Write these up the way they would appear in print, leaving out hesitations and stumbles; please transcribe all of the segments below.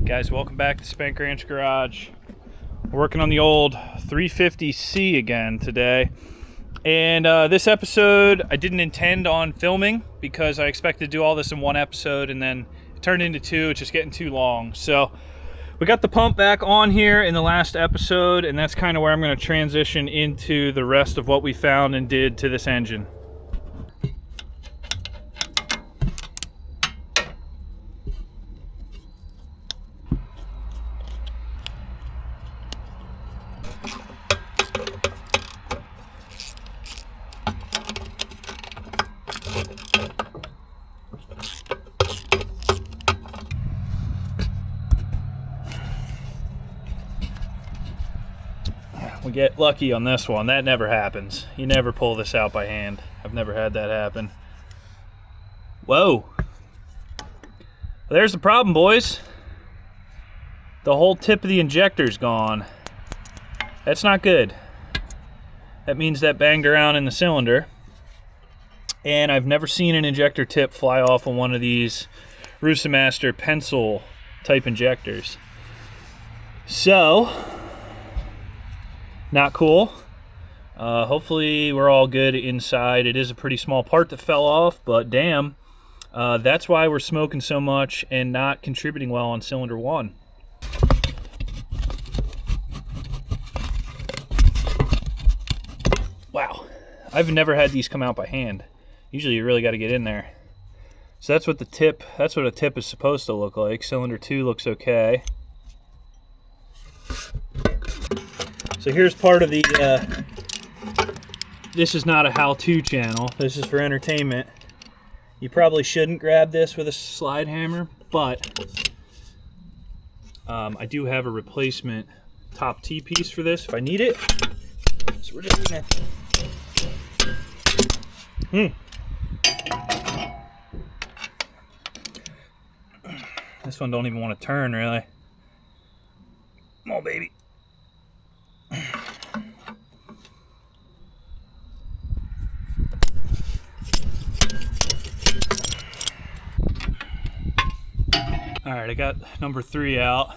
Guys, welcome back to Spank Ranch Garage. We're working on the old 350C again today. And this episode, I didn't intend on filming because I expected to do all this in one episode and then it turned into two. It's just getting too long. So we got the pump back on here in the last episode, and that's kind of where I'm going to transition into the rest of what we found and did to this engine. We get lucky on this one. That never happens. You never pull this out by hand. I've never had that happen. Whoa. There's the problem, boys. The whole tip of the injector's gone. That's not good. That means that banged around in the cylinder. And I've never seen an injector tip fly off on one of these Rusamaster pencil type injectors. So, not cool. Hopefully we're all good inside. It is a pretty small part that fell off, but damn, that's why we're smoking so much and not contributing well on cylinder one. Wow, I've never had these come out by hand. Usually you really got to get in there. So that's what a tip is supposed to look like. Cylinder two looks okay. So here's part of the, this is not a how-to channel, this is for entertainment. You probably shouldn't grab this with a slide hammer, but I do have a replacement top T-piece for this if I need it. So we're just gonna... This one don't even want to turn, really. Come on, baby. Alright, I got number 3 out.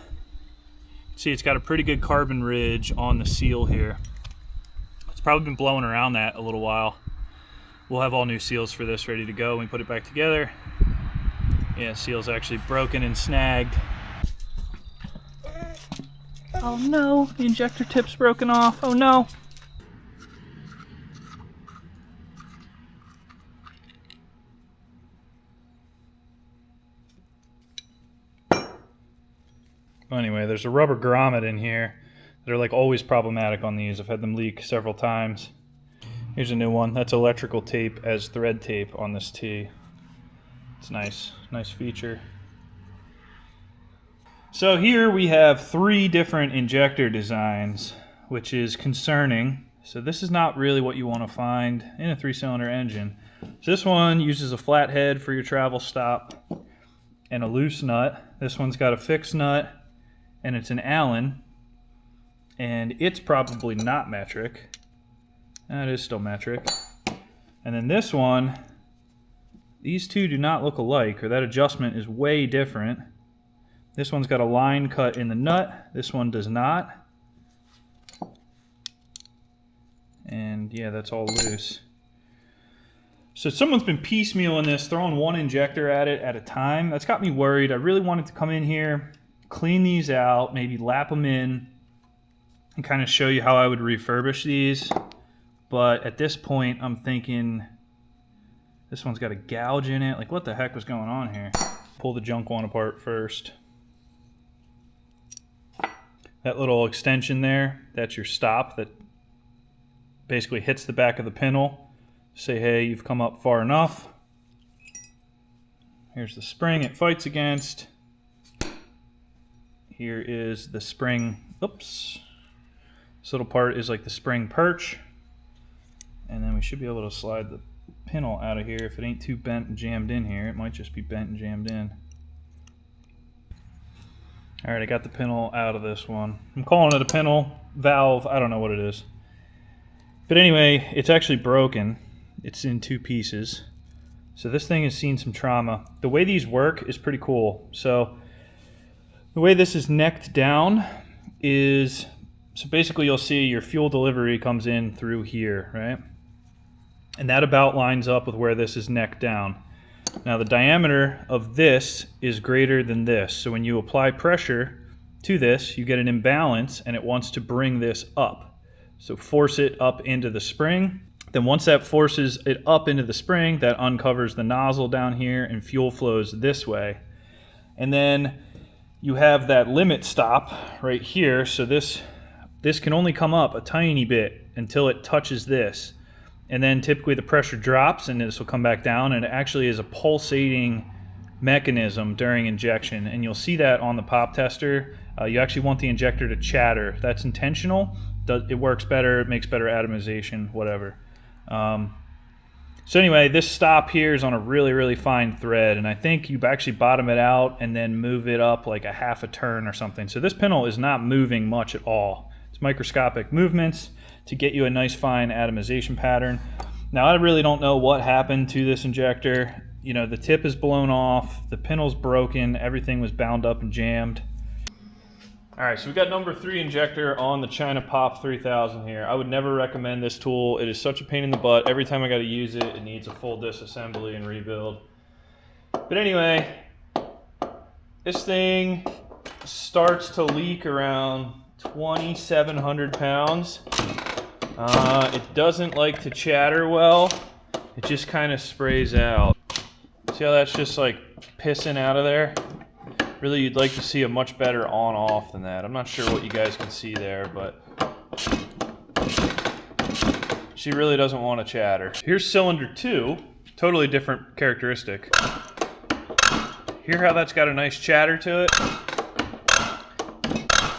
See, it's got a pretty good carbon ridge on the seal here. It's probably been blowing around that a little while. We'll have all new seals for this ready to go when we put it back together. Yeah, seal's actually broken and snagged. Oh no, the injector tip's broken off. Oh no. Anyway, there's a rubber grommet in here. They're like always problematic on these. I've had them leak several times. Here's a new one. That's electrical tape as thread tape on this T. It's nice. Nice feature. So here we have 3 different injector designs, which is concerning. So this is not really what you want to find in a 3-cylinder engine. So this one uses a flat head for your travel stop and a loose nut. This one's got a fixed nut and it's an Allen, and it's probably not metric. It is still metric. And then this one, these two do not look alike, or that adjustment is way different. This one's got a line cut in the nut. This one does not. And yeah, that's all loose. So someone's been piecemealing this, throwing one injector at it at a time. That's got me worried. I really wanted to come in here, clean these out, maybe lap them in, and kind of show you how I would refurbish these. But at this point, I'm thinking, this one's got a gouge in it. Like, what the heck was going on here? Pull the junk one apart first. That little extension there, that's your stop that basically hits the back of the pintle. Say, hey, you've come up far enough. Here's the spring it fights against. Here is the spring, oops. This little part is like the spring perch. And then we should be able to slide the pintle out of here. If it ain't too bent and jammed in here, it might just be bent and jammed in. Alright, I got the pintle out of this one. I'm calling it a pintle valve, I don't know what it is. But anyway, it's actually broken. It's in 2 pieces. So this thing has seen some trauma. The way these work is pretty cool. So The way this is necked down is, so basically you'll see your fuel delivery comes in through here, right? And that about lines up with where this is necked down. Now the diameter of this is greater than this, so when you apply pressure to this, you get an imbalance and it wants to bring this up. So force it up into the spring. Then once that forces it up into the spring, that uncovers the nozzle down here and fuel flows this way. And then you have that limit stop right here, so this can only come up a tiny bit until it touches this. And then typically the pressure drops and this will come back down, and it actually is a pulsating mechanism during injection, and you'll see that on the pop tester. You actually want the injector to chatter. That's intentional. It works better, it makes better atomization, whatever. So anyway, this stop here is on a really, really fine thread, and I think you actually bottom it out and then move it up like a half a turn or something. So this pintle is not moving much at all. It's microscopic movements to get you a nice fine atomization pattern. Now I really don't know what happened to this injector. You know, the tip is blown off, the pintle's broken, everything was bound up and jammed. All right, so we got number 3 injector on the China Pop 3000 here. I would never recommend this tool. It is such a pain in the butt. Every time I got to use it, it needs a full disassembly and rebuild. But anyway, this thing starts to leak around 2,700 pounds. It doesn't like to chatter well. It just kind of sprays out. See how that's just like pissing out of there? Really, you'd like to see a much better on-off than that. I'm not sure what you guys can see there, but she really doesn't want to chatter. Here's cylinder 2, totally different characteristic. Hear how that's got a nice chatter to it?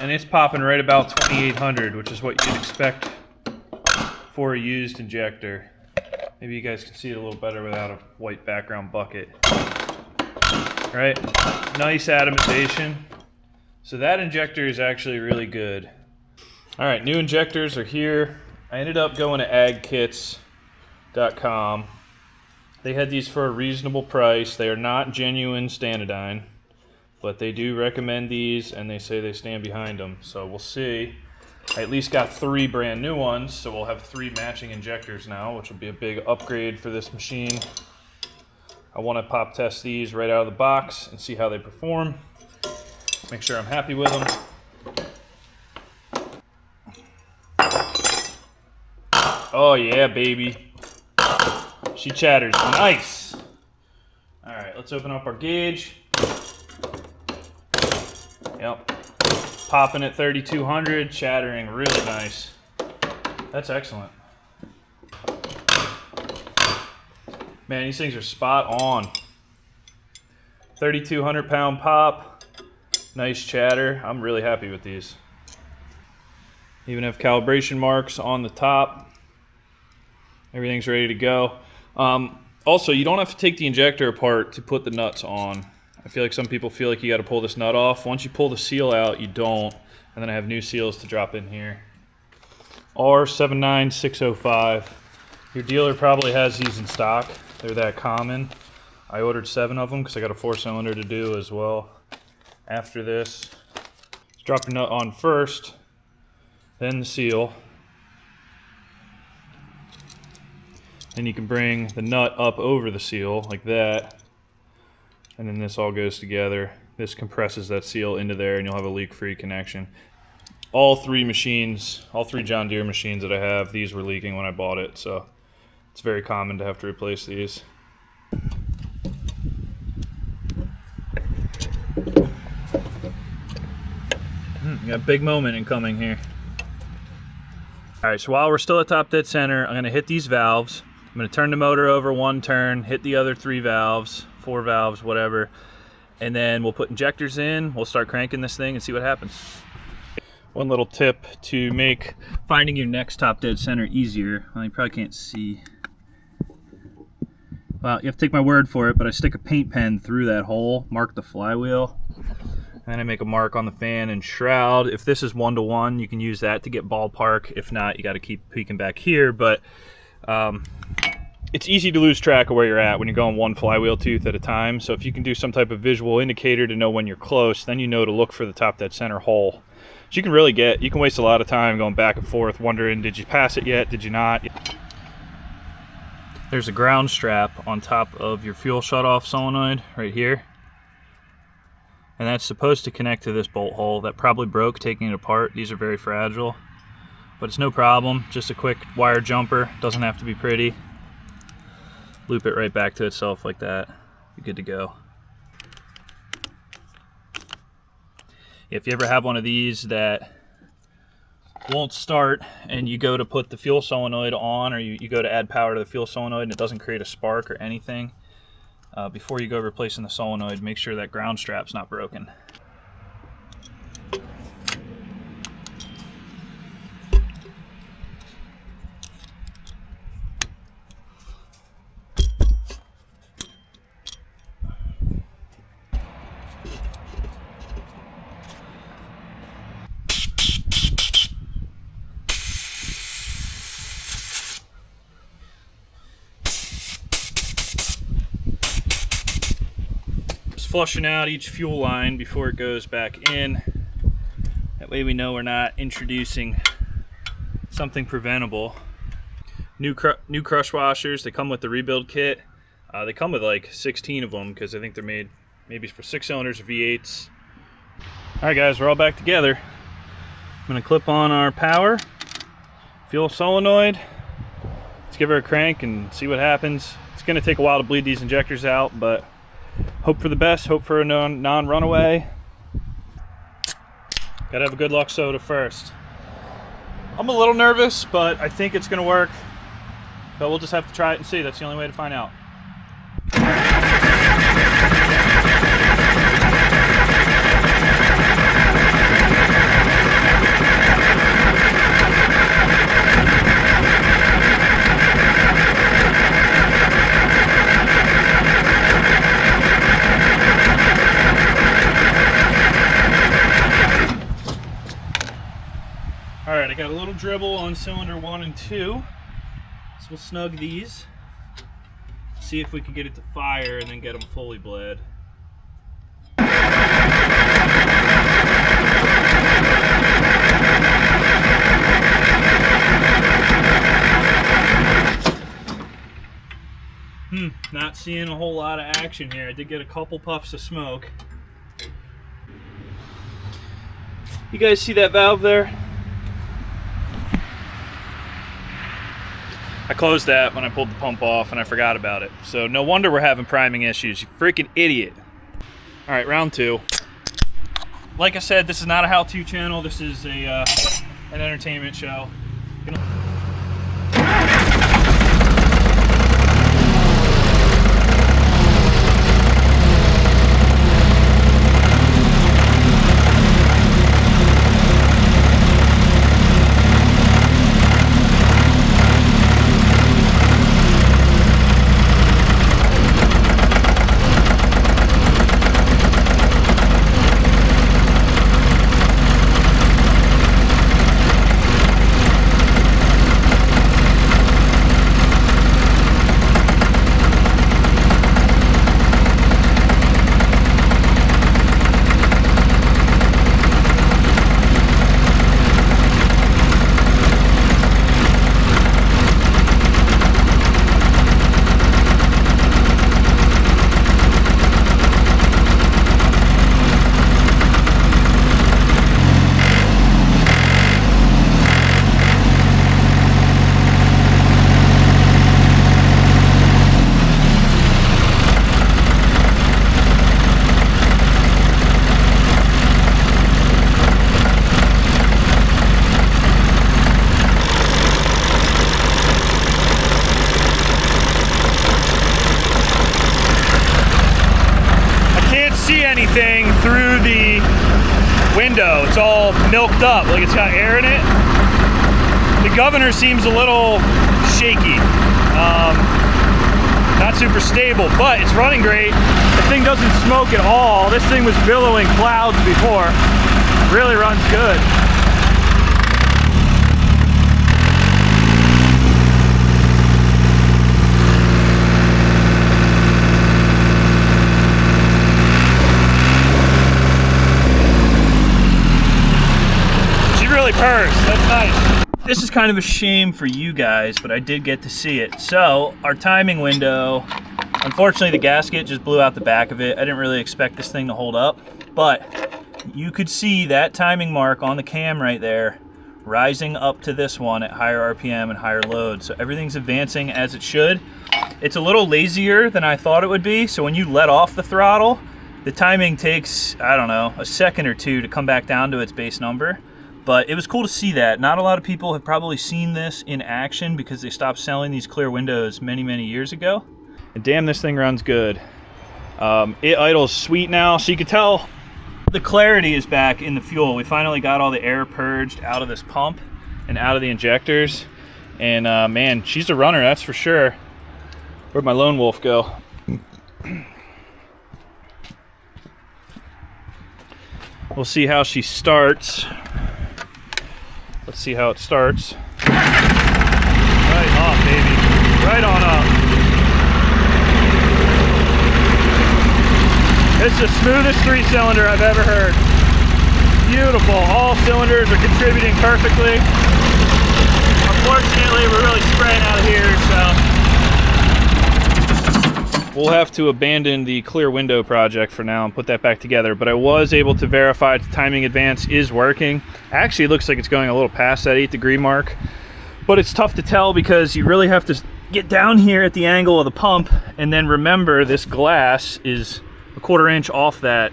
And it's popping right about 2,800, which is what you'd expect for a used injector. Maybe you guys can see it a little better without a white background bucket. Right, nice atomization. So that injector is actually really good. All right, new injectors are here. I ended up going to agkits.com. They had these for a reasonable price. They are not genuine Standardine, but they do recommend these and they say they stand behind them. So we'll see. I at least got 3 brand new ones, so we'll have 3 matching injectors now, which will be a big upgrade for this machine. I want to pop test these right out of the box and see how they perform. Make sure I'm happy with them. Oh yeah, baby. She chatters nice. All right, let's open up our gauge. Yep. Popping at 3,200, chattering really nice. That's excellent. Man, these things are spot on. 3,200 pound pop, nice chatter. I'm really happy with these. Even have calibration marks on the top. Everything's ready to go. Also, you don't have to take the injector apart to put the nuts on. I feel like some people feel like you got to pull this nut off. Once you pull the seal out, you don't. And then I have new seals to drop in here. R79605. Your dealer probably has these in stock. They're that common. I ordered 7 of them because I got a 4-cylinder to do as well. After this, let's drop your nut on first, then the seal. Then you can bring the nut up over the seal like that. And then this all goes together. This compresses that seal into there and you'll have a leak-free connection. All 3 machines, all 3 John Deere machines that I have, these were leaking when I bought it, so it's very common to have to replace these. Got a big moment incoming here. All right, so while we're still at top dead center, I'm gonna hit these valves. I'm gonna turn the motor over 1 turn, hit the other 3 valves, 4 valves, whatever, and then we'll put injectors in, we'll start cranking this thing and see what happens. One little tip to make finding your next top dead center easier. Well, you probably can't see. Well, you have to take my word for it, but I stick a paint pen through that hole, mark the flywheel, and then I make a mark on the fan and shroud. If this is 1-to-1, you can use that to get ballpark. If not, you got to keep peeking back here, but it's easy to lose track of where you're at when you're going one flywheel tooth at a time. So if you can do some type of visual indicator to know when you're close, then you know to look for the top of that center hole. So you can waste a lot of time going back and forth wondering, did you pass it yet? Did you not? There's a ground strap on top of your fuel shutoff solenoid right here. And that's supposed to connect to this bolt hole that probably broke taking it apart. These are very fragile, but it's no problem. Just a quick wire jumper, doesn't have to be pretty. Loop it right back to itself like that. You're good to go. If you ever have one of these that won't start and you go to put the fuel solenoid on, or you go to add power to the fuel solenoid and it doesn't create a spark or anything, before you go replacing the solenoid, make sure that ground strap's not broken. Flushing out each fuel line before it goes back in. That way we know we're not introducing something preventable. New crush washers, they come with the rebuild kit. They come with like 16 of them because I think they're made maybe for 6 cylinders or V8s. Alright guys, we're all back together. I'm going to clip on our power, fuel solenoid. Let's give her a crank and see what happens. It's going to take a while to bleed these injectors out, but hope for the best, hope for a non-runaway. Gotta have a good luck soda first. I'm a little nervous, but I think it's gonna work. But we'll just have to try it and see. That's the only way to find out. Alright, I got a little dribble on cylinder 1 and 2. So we'll snug these. See if we can get it to fire and then get them fully bled. Not seeing a whole lot of action here. I did get a couple puffs of smoke. You guys see that valve there? I closed that when I pulled the pump off and I forgot about it. So no wonder we're having priming issues, you freaking idiot. All right, round 2. Like I said, this is not a how-to channel. This is an entertainment show. Through the window. It's all milked up, like it's got air in it. The governor seems a little shaky, not super stable, but it's running great. The thing doesn't smoke at all. This thing was billowing clouds before. Really runs good. really purrs. That's nice. This is kind of a shame for you guys, but I did get to see it. So our timing window, unfortunately the gasket just blew out the back of it. I didn't really expect this thing to hold up, but you could see that timing mark on the cam right there rising up to this one at higher RPM and higher load. So everything's advancing as it should. It's a little lazier than I thought it would be. So when you let off the throttle, the timing takes, I don't know, a second or two to come back down to its base number. But it was cool to see that. Not a lot of people have probably seen this in action because they stopped selling these clear windows many, many years ago. And damn, this thing runs good. It idles sweet now, so you can tell the clarity is back in the fuel. We finally got all the air purged out of this pump and out of the injectors. And man, she's a runner, that's for sure. Where'd my lone wolf go? We'll see how she starts. Let's see how it starts. Right on, baby. Right on up. It's the smoothest 3-cylinder I've ever heard. Beautiful. All cylinders are contributing perfectly. Unfortunately, we're really spraying out of here, so we'll have to abandon the clear window project for now and put that back together. But I was able to verify the timing advance is working. Actually, it looks like it's going a little past that 8-degree mark, but it's tough to tell because you really have to get down here at the angle of the pump, and then remember this glass is a 1/4 inch off that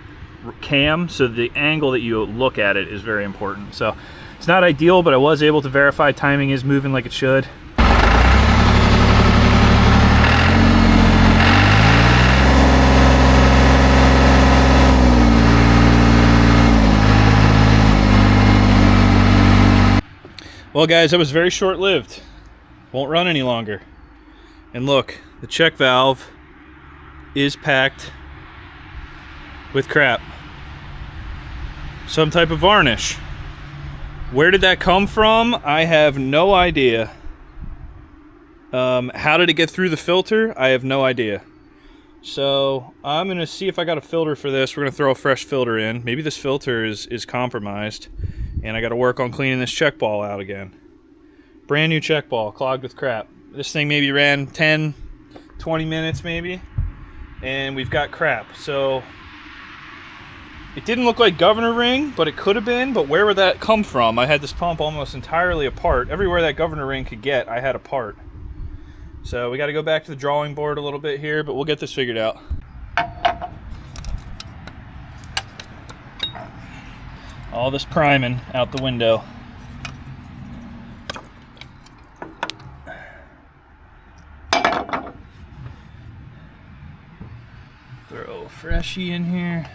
cam, so the angle that you look at it is very important. So it's not ideal, but I was able to verify timing is moving like it should. Well guys, that was very short-lived. Won't run any longer. And look, the check valve is packed with crap. Some type of varnish. Where did that come from? I have no idea. How did it get through the filter? I have no idea. So I'm gonna see if I got a filter for this. We're gonna throw a fresh filter in. Maybe this filter is compromised, and I gotta work on cleaning this check ball out again. Brand new check ball, clogged with crap. This thing maybe ran 10, 20 minutes maybe, and we've got crap. So it didn't look like governor ring, but it could have been. But where would that come from? I had this pump almost entirely apart. Everywhere that governor ring could get, I had a part. So we got to go back to the drawing board a little bit here, but we'll get this figured out. All this priming out the window. Throw a freshie in here.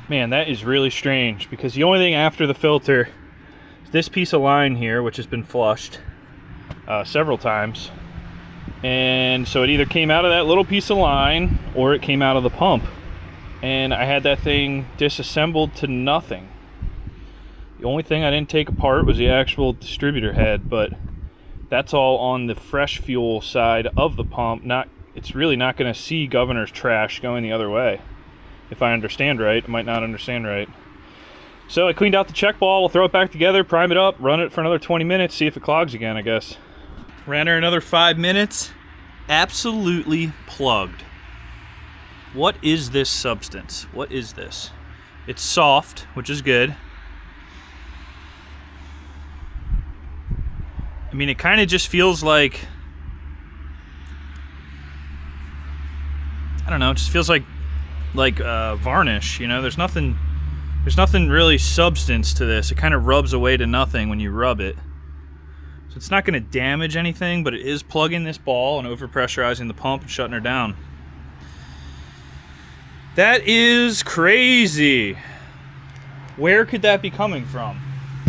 Man, that is really strange because the only thing after the filter is this piece of line here, which has been flushed several times. And so it either came out of that little piece of line or it came out of the pump. And I had that thing disassembled to nothing. The only thing I didn't take apart was the actual distributor head, but that's all on the fresh fuel side of the pump. It's really not going to see governor's trash going the other way. If I understand right, I might not understand right. So I cleaned out the check ball. We'll throw it back together, prime it up, run it for another 20 minutes, see if it clogs again, I guess. Ran her another 5 minutes. Absolutely plugged. What is this substance? What is this? It's soft, which is good. I mean, it kind of just feels like, I don't know, it just feels like varnish, you know. There's nothing really substance to this. It kind of rubs away to nothing when you rub it. So it's not going to damage anything, but it is plugging this ball and overpressurizing the pump and shutting her down. That is crazy. Where could that be coming from?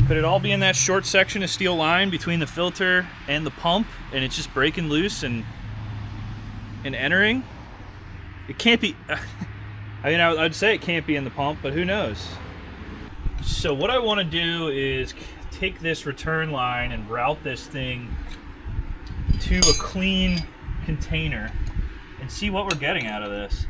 Could it all be in that short section of steel line between the filter and the pump, and it's just breaking loose and entering? It can't be. I mean, I'd say it can't be in the pump, but who knows? So what I want to do is take this return line and route this thing to a clean container and see what we're getting out of this.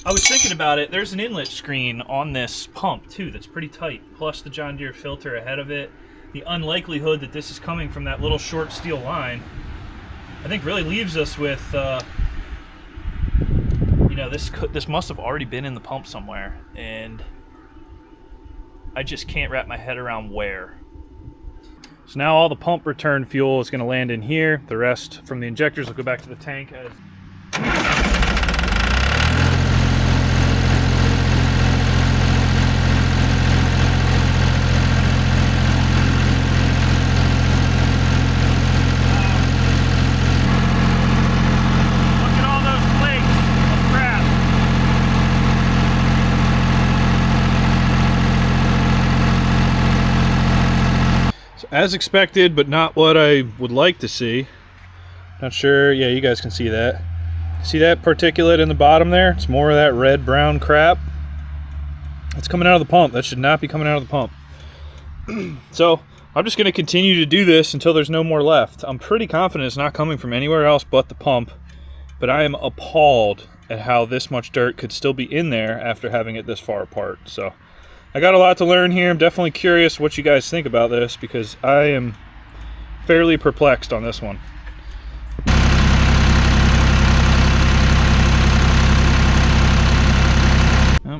I was thinking about it. There's an inlet screen on this pump too that's pretty tight, plus the John Deere filter ahead of it. The unlikelihood that this is coming from that little short steel line, I think, really leaves us with, you know, this must have already been in the pump somewhere, and I just can't wrap my head around where. So now all the pump return fuel is going to land in here. The rest from the injectors will go back to the tank. As expected, but not what I would like to see. Not sure, yeah, you guys can see that. See that particulate in the bottom there? It's more of that red-brown crap. It's coming out of the pump. That should not be coming out of the pump. So, I'm just going to continue to do this until there's no more left. I'm pretty confident it's not coming from anywhere else but the pump, but I am appalled at how this much dirt could still be in there after having it this far apart. So, I got a lot to learn here. I'm definitely curious what you guys think about this because I am fairly perplexed on this one.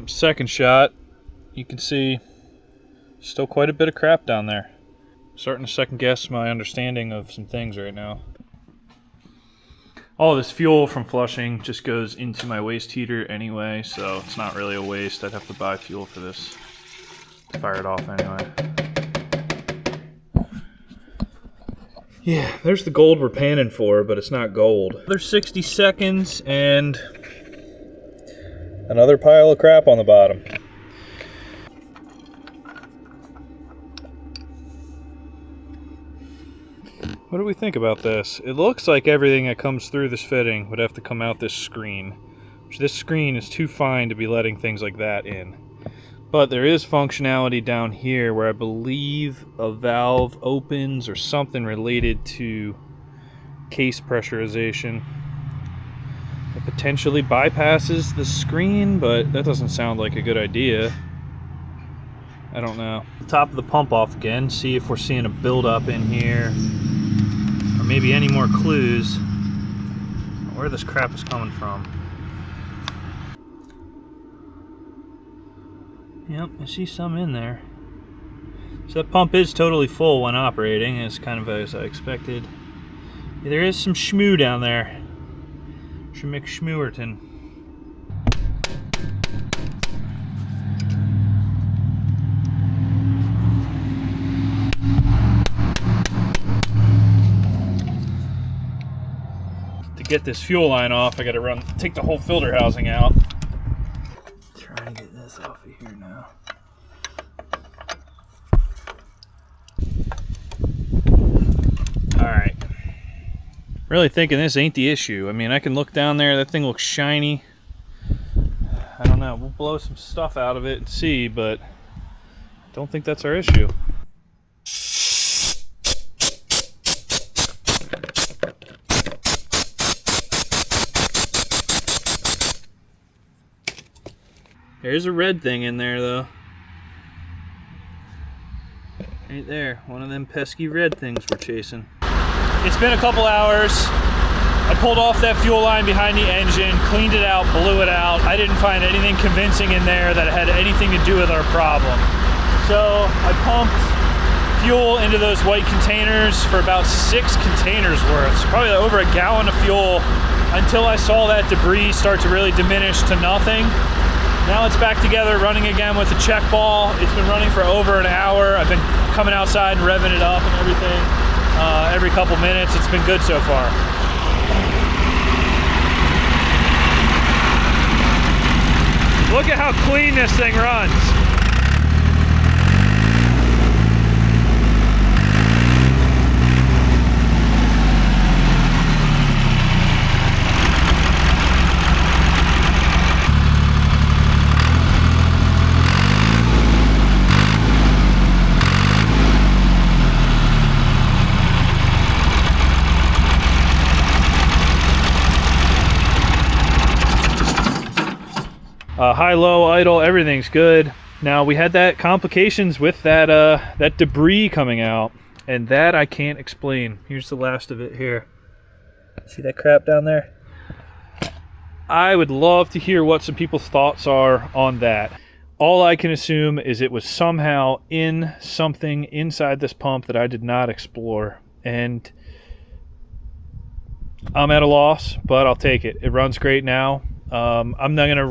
Second shot, you can see still quite a bit of crap down there. Starting to second guess my understanding of some things right now. All this fuel from flushing just goes into my waste heater anyway, so it's not really a waste. I'd have to buy fuel for this. Fire it off anyway. Yeah, there's the gold we're panning for, but it's not gold. Another 60 seconds and another pile of crap on the bottom. What do we think about this? It looks like everything that comes through this fitting would have to come out this screen. Which this screen is too fine to be letting things like that in. But there is functionality down here where I believe a valve opens or something related to case pressurization. It potentially bypasses the screen, but that doesn't sound like a good idea. I don't know. Top of the pump off again, see if we're seeing a buildup in here. Or maybe any more clues where this crap is coming from. Yep, I see some in there. So that pump is totally full when operating, as kind of as I expected. Yeah, there is some schmoo down there. Schmooerton. To get this fuel line off, I gotta take the whole filter housing out. Try and get this off of here now. Alright. Really thinking this ain't the issue. I mean, I can look down there, that thing looks shiny. I don't know, we'll blow some stuff out of it and see, but I don't think that's our issue. There's a red thing in there, though. Right there, one of them pesky red things we're chasing. It's been a couple hours. I pulled off that fuel line behind the engine, cleaned it out, blew it out. I didn't find anything convincing in there that had anything to do with our problem. So I pumped fuel into those white containers for about 6 containers worth. So probably over a gallon of fuel until I saw that debris start to really diminish to nothing. Now it's back together, running again with the check ball. It's been running for over an hour. I've been coming outside and revving it up and everything every couple minutes. It's been good so far. Look at how clean this thing runs. High, low, idle, everything's good. Now we had that complications with that that debris coming out, and that I can't explain. Here's the last of it here. See that crap down there? I would love to hear what some people's thoughts are on that. All I can assume is it was somehow in something inside this pump that I did not explore, and I'm at a loss, but I'll take it. It runs great now. I'm gonna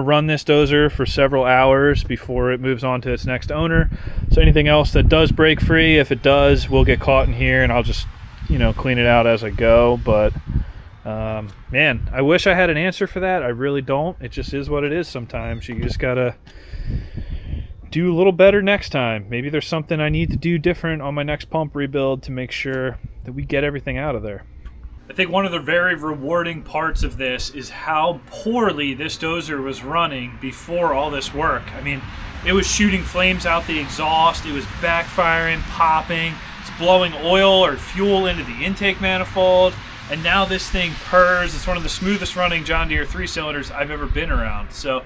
run this dozer for several hours before it moves on to its next owner. So anything else that does break free, if it does, will get caught in here, and I'll just, you know, clean it out as I go. But man, I wish I had an answer for that. I really don't. It just is what it is sometimes. You just gotta do a little better next time. Maybe there's something I need to do different on my next pump rebuild to make sure that we get everything out of there. I think one of the very rewarding parts of this is how poorly this dozer was running before all this work. I mean, it was shooting flames out the exhaust, it was backfiring, popping, it's blowing oil or fuel into the intake manifold, and now this thing purrs. It's one of the smoothest running John Deere 3-cylinders I've ever been around. So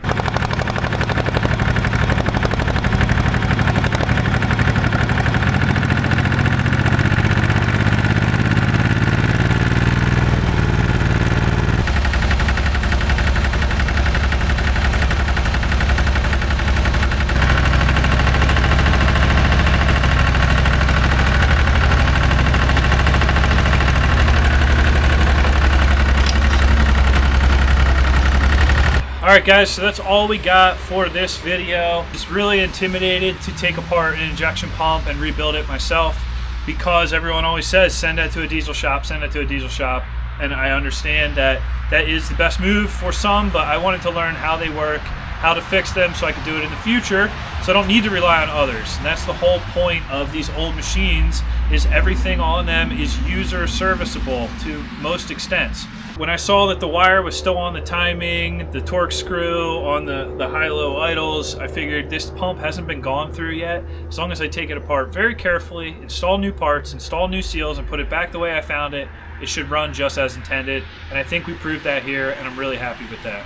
alright guys, so that's all we got for this video. Just really intimidated to take apart an injection pump and rebuild it myself, because everyone always says send that to a diesel shop, send it to a diesel shop, and I understand that that is the best move for some, but I wanted to learn how they work, how to fix them so I could do it in the future, so I don't need to rely on others. And that's the whole point of these old machines, is everything on them is user serviceable to most extents. When I saw that the wire was still on the timing, the torque screw on the high-low idles, I figured this pump hasn't been gone through yet. As long as I take it apart very carefully, install new parts, install new seals, and put it back the way I found it, it should run just as intended. And I think we proved that here, and I'm really happy with that.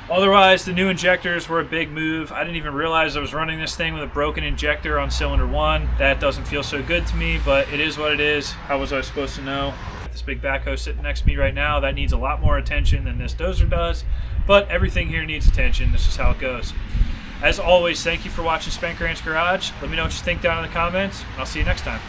Otherwise, the new injectors were a big move. I didn't even realize I was running this thing with a broken injector on cylinder 1. That doesn't feel so good to me, but it is what it is. How was I supposed to know? This big backhoe sitting next to me right now, that needs a lot more attention than this dozer does, but everything here needs attention. This is how it goes. As always, thank you for watching Spank Ranch Garage. Let me know what you think down in the comments. I'll see you next time.